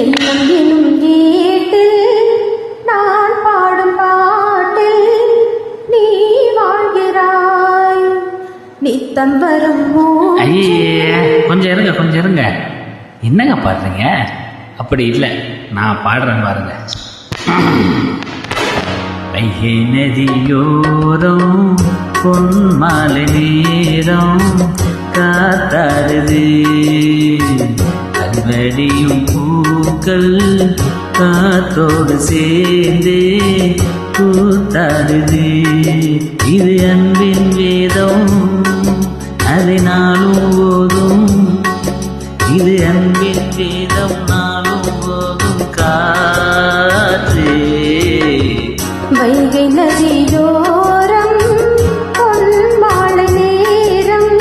எண்ணம் எனும் ஏட்டு நான் பாடும் பாட்டில் நீ வாழ்கிறாய். நித்தம் வரும் ஐயே, கொஞ்சம் இருங்க. என்னங்க பாடுறீங்க? அப்படி இல்லை, நான் பாடுறேன் பாருங்க. வைகை நதியோரம் பொன்மாலை நேரம் காத்தாடுது, கல்வடியும் பூக்கள் காத்தோடு சேர்ந்தே கூத்தாடுது. இது அன்பின் வேதம், அதை நாளும் போதும். இது அன்பின் வேதம், நாளும் போதும் காற்றே. வைகை நதியோரம் பொன்மாலை நேரம்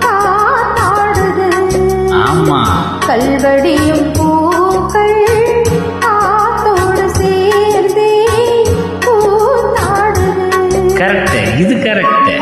காத்தாடுது. ஆமா, கல்வடியும் பூக்கள் காத்தோடு சேர்ந்தே கூத்தாடுது. கரெக்ட், இது கரெக்ட்.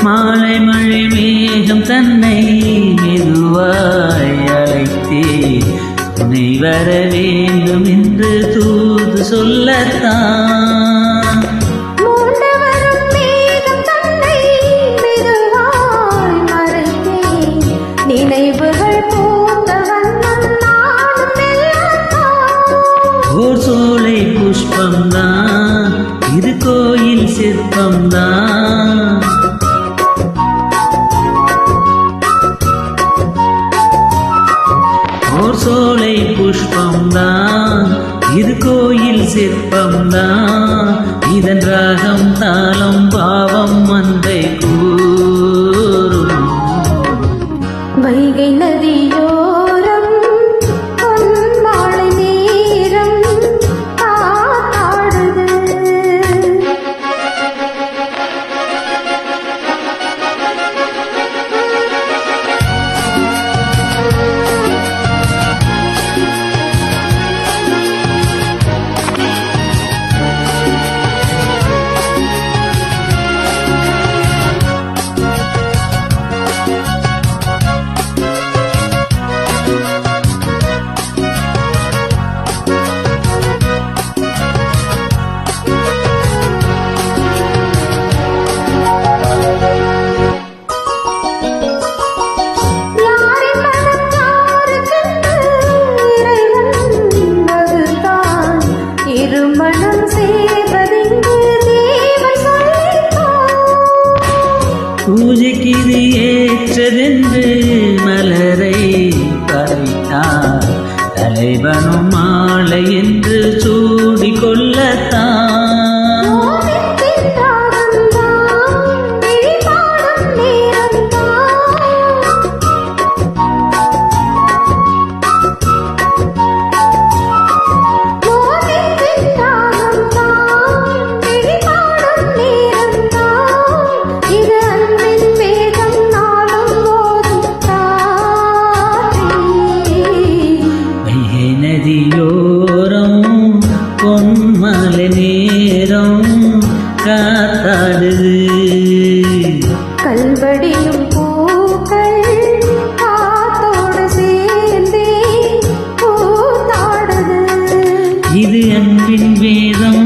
மாலை மழை மேகம் தன்னை மெதுவாய் அழைத்தே துணை வர வேண்டும் என்று தூது சொல்லத்தான். மூண்டவரும் மேகம் தன்னை மெதுவாய் மறைத்தே நினைவுகள் பூத்த வண்ணம் நானும் மெல்லத்தான். ஓர் சோலை புஷ்பம்தான், இது கோயில் சிற்பம்தான். ஓர் சோலை புஷ்பம்தான், இது கோயில் சிற்பம்தான். இதன் ராகம் தாளம் பாவம் மந்தை கூறும். வைகை நதியோரம் பொன்மாலை நேரம் காத்தாடுது. மனம் செய்வதென்று தேவன் சொல்லித்தான். பூஜைக்கு இது ஏற்றதென்று மலரை பறித்தார், தலைவனும் மாலை என்று சூடி கொள்ளத்தான். நதியோரம் பொன்மாலை நேரம் காத்தாடுது, கல்வடியும் பூக்கள் காத்தோடு சேர்ந்தே கூத்தாடுது. இது அன்பின் வேதம்,